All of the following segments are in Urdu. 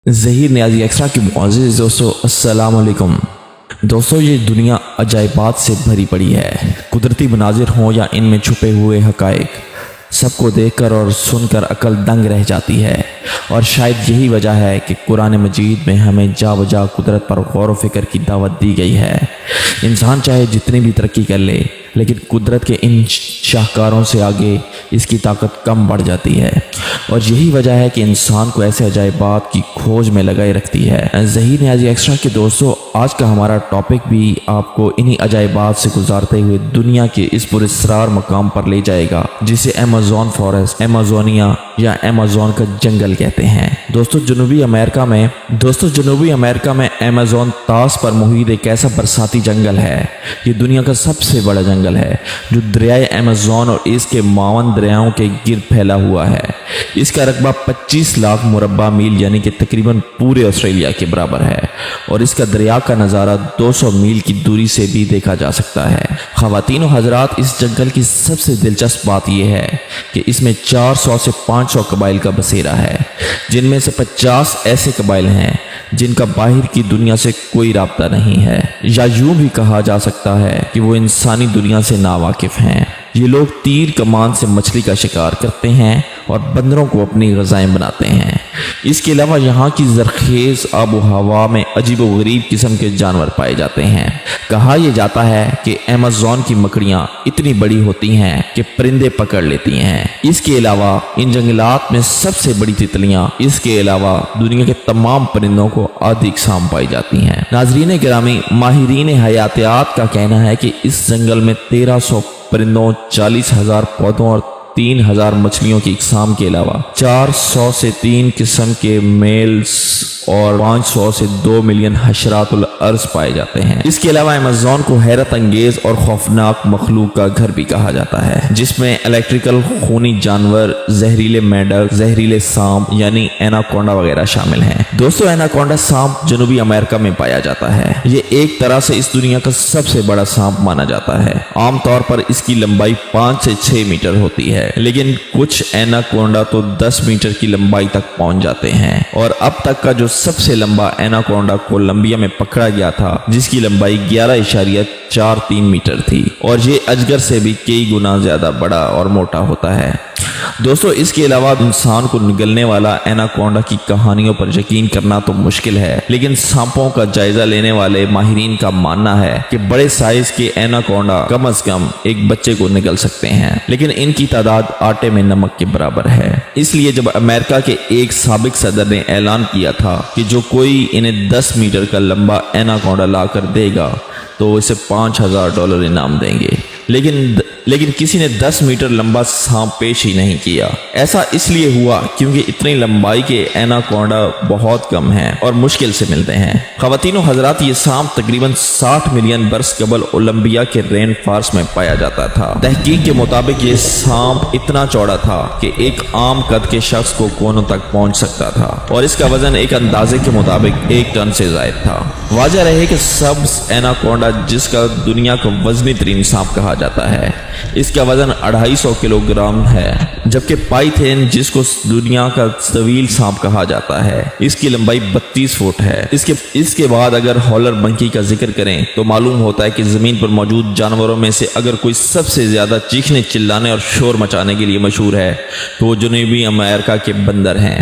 ظہیر نیازی ایکسٹرا کی معزز دوستو السلام علیکم دوستو، یہ دنیا عجائبات سے بھری پڑی ہے۔ قدرتی مناظر ہوں یا ان میں چھپے ہوئے حقائق، سب کو دیکھ کر اور سن کر عقل دنگ رہ جاتی ہے۔ اور شاید یہی وجہ ہے کہ قرآن مجید میں ہمیں جا بجا قدرت پر غور و فکر کی دعوت دی گئی ہے۔ انسان چاہے جتنی بھی ترقی کر لے، لیکن قدرت کے ان شاہکاروں سے آگے اس کی طاقت کم بڑھ جاتی ہے، اور یہی وجہ ہے کہ انسان کو ایسے عجائبات کی کھوج میں لگائے رکھتی ہے۔ ظہیر نیازی ایکسٹرا کے دوستو، آج کا ہمارا ٹاپک بھی آپ کو انہی عجائبات سے گزارتے ہوئے دنیا کے اس پراسرار مقام پر لے جائے گا جسے ایمیزون فارسٹ، ایمیزونیا یا ایمیزون کا جنگل کہتے ہیں۔ دوستو جنوبی امریکہ میں ایمیزون طاس پر محیط ایک ایسا برساتی جنگل ہے۔ یہ دنیا کا سب سے بڑا جنگل ہے جو دریائے ایمیزون اور اس کے معاون دریاؤں کے گرد پھیلا ہوا ہے۔ اس کا رقبہ 25 لاکھ مربع میل یعنی کہ تقریباً پورے آسٹریلیا کے برابر ہے، اور اس کا دریا کا نظارہ 200 میل کی دوری سے بھی دیکھا جا سکتا ہے۔ خواتین و حضرات، اس جنگل کی سب سے دلچسپ بات یہ ہے کہ اس میں 400 سے 500 قبائل کا بسیرا ہے، جن میں سے 50 ایسے قبائل ہیں جن کا باہر کی دنیا سے کوئی رابطہ نہیں ہے، یا یوں بھی کہا جا سکتا ہے کہ وہ انسانی دنیا سے ناواقف ہیں۔ یہ لوگ تیر کمان سے مچھلی کا شکار کرتے ہیں اور بندروں کو اپنی غذائیں بناتے ہیں۔ اس کے علاوہ یہاں کی زرخیز آب و ہوا میں عجیب و غریب قسم کے جانور پائے جاتے ہیں۔ کہا یہ جاتا ہے کہ ایمیزون کی مکڑیاں اتنی بڑی ہوتی ہیں کہ پرندے پکڑ لیتی ہیں۔ اس کے علاوہ ان جنگلات میں سب سے بڑی تتلیاں اس کے علاوہ دنیا کے تمام پرندوں کو آدھی اقسام پائی جاتی ہیں۔ ناظرین گرامی، ماہرین حیاتیات کا کہنا ہے کہ اس جنگل میں 1300 پرندوں، 40,000 پودوں اور 3,000 مچھلیوں کی اقسام کے علاوہ 400 سے 3 قسم کے میلز اور 500 سے 2 ملین حشرات الارض پائے جاتے ہیں۔ اس کے علاوہ ایمیزون کو حیرت انگیز اور خوفناک مخلوق کا گھر بھی کہا جاتا ہے، جس میں الیکٹریکل خونی جانور، زہریلے میڈک، زہریلے سانپ یعنی ایناکونڈا وغیرہ شامل ہیں۔ دوستو، ایناکونڈا سانپ جنوبی امریکہ میں پایا جاتا ہے۔ یہ ایک طرح سے اس دنیا کا سب سے بڑا سانپ مانا جاتا ہے۔ عام طور پر اس کی لمبائی 5 سے 6 میٹر ہوتی ہے، لیکن کچھ ایناکونڈا تو 10 میٹر کی لمبائی تک پہنچ جاتے ہیں، اور اب تک کا جو سب سے لمبا ایناکونڈا کولمبیا میں پکڑا گیا تھا، جس کی لمبائی 11.43 میٹر تھی، اور یہ اجگر سے بھی کئی گنا زیادہ بڑا اور موٹا ہوتا ہے۔ دوستو، اس کے علاوہ انسان کو نگلنے والا ایناکونڈا کی کہانیوں پر یقین کرنا تو مشکل ہے، لیکن سانپوں کا جائزہ لینے والے ماہرین کا ماننا ہے کہ بڑے سائز کے ایناکونڈا کم از کم ایک بچے کو نگل سکتے ہیں، لیکن ان کی تعداد آٹے میں نمک کے برابر ہے۔ اس لیے جب امریکہ کے ایک سابق صدر نے اعلان کیا تھا کہ جو کوئی انہیں 10 میٹر کا لمبا ایناکونڈا لا کر دے گا تو وہ اسے $5,000 انعام دیں گے، لیکن کسی نے 10 میٹر لمبا سانپ پیش ہی نہیں کیا۔ ایسا اس لیے ہوا کیونکہ اتنی لمبائی کے ایناکونڈا بہت کم ہیں اور مشکل سے ملتے ہیں۔ خواتین و حضرات، یہ سانپ تقریباً 60 ملین برس قبل اولمبیا کے رین فارسٹ میں پایا جاتا تھا۔ تحقیق کے مطابق یہ سانپ اتنا چوڑا تھا کہ ایک عام قد کے شخص کو کونوں تک پہنچ سکتا تھا، اور اس کا وزن ایک اندازے کے مطابق 1 ٹن سے زائد تھا۔ واضح رہے کہ سبز ایناکونڈا، جس کا دنیا کا وزنی ترین سانپ کہا جاتا ہے، اس کا وزن 250 کلو گرام ہے، جبکہ پائتھن، جس کو دنیا کا طویل سانپ کہا جاتا ہے، اس کی لمبائی 32 فٹ ہے۔ اس کے بعد اگر ہالر منکی کا ذکر کریں تو معلوم ہوتا ہے کہ زمین پر موجود جانوروں میں سے اگر کوئی سب سے زیادہ چیخنے، چلانے اور شور مچانے کے لیے مشہور ہے تو وہ جنوبی امریکہ کے بندر ہیں۔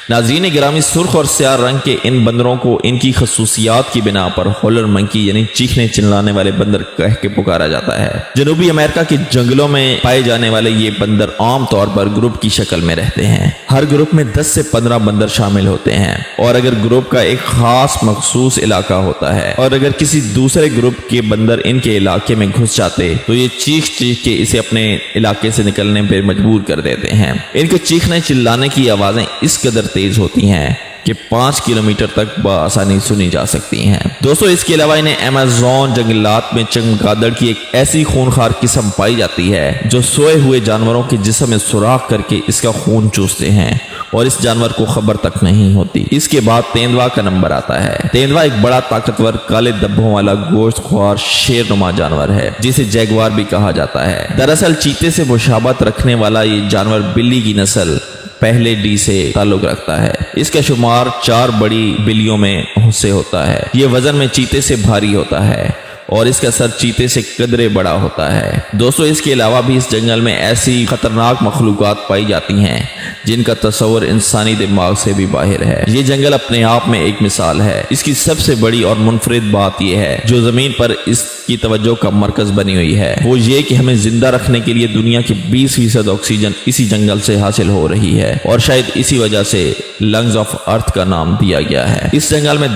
ناظرین گرامی، سرخ اور سیاہ رنگ کے ان بندروں کو ان کی خصوصیات کی بنا پر ہالر منکی یعنی چیخنے چلانے والے بندر کہہ کے پکارا جاتا ہے۔ جنوبی امریکہ کے جنگلوں میں پائے جانے والے یہ بندر عام طور پر گروپ کی شکل میں رہتے ہیں۔ ہر گروپ میں 10 سے 15 بندر شامل ہوتے ہیں، اور اگر گروپ کا ایک خاص مخصوص علاقہ ہوتا ہے اور اگر کسی دوسرے گروپ کے بندر ان کے علاقے میں گھس جاتے تو یہ چیخ کے اسے اپنے علاقے سے نکلنے پر مجبور کر دیتے ہیں۔ ان کے چیخنے چلانے کی آوازیں اس قدر تیز ہوتی ہیں کہ 5 کلومیٹر تک بآسانی سنی جا سکتی ہیں۔ دوستو، اس کے علاوہ انہیں ایمیزون جنگلات میں چمگادڑ کی ایک ایسی خونخوار قسم پائی جاتی ہے جو سوئے ہوئے جانوروں کے جسم میں سوراخ کر کے اس کا خون چوستے ہیں، اور اس جانور کو خبر تک نہیں ہوتی۔ اس کے بعد تیندوا کا نمبر آتا ہے۔ تیندوا ایک بڑا طاقتور کالے دبوں والا گوشت خوار شیر نما جانور ہے، جسے جیگوار بھی کہا جاتا ہے۔ دراصل چیتے سے مشابہت رکھنے والا یہ جانور بلی کی نسل پہلے ڈی سے تعلق رکھتا ہے۔ اس کا شمار 4 بڑی بلیوں میں سے ہوتا ہے۔ یہ وزن میں چیتے سے بھاری ہوتا ہے اور اس کا سر چیتے سے قدرے بڑا ہوتا ہے۔ دوستو اس کے علاوہ بھی اس جنگل میں ایسی خطرناک مخلوقات پائی جاتی ہیں جن کا تصور انسانی دماغ سے بھی باہر ہے۔ یہ جنگل اپنے آپ میں ایک مثال ہے۔ اس کی سب سے بڑی اور منفرد بات یہ ہے جو زمین پر اس کی توجہ کا مرکز بنی ہوئی ہے، وہ یہ کہ ہمیں زندہ رکھنے کے لیے دنیا کی 20% آکسیجن اسی جنگل سے حاصل ہو رہی ہے، اور شاید اسی وجہ سے لنگز آف ارتھ کا نام دیا گیا ہے۔ اس جنگل میں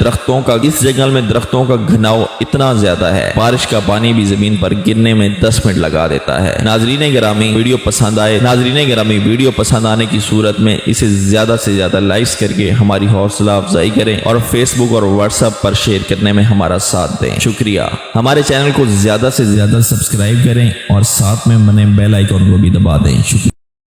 درختوں کا گھناؤ اتنا زیادہ ہے، بارش کا پانی بھی زمین پر گرنے میں 10 منٹ لگا دیتا ہے۔ ناظرین گرامی ویڈیو پسند آنے کی صورت میں اسے زیادہ سے زیادہ لائکس کر کے ہماری حوصلہ افزائی کریں اور فیس بک اور واٹس ایپ پر شیئر کرنے میں ہمارا ساتھ دیں۔ شکریہ۔ ہمارے چینل کو زیادہ سے زیادہ سبسکرائب کریں اور ساتھ میں بنے بیل آئیکن کو بھی دبا دیں۔ شکریہ۔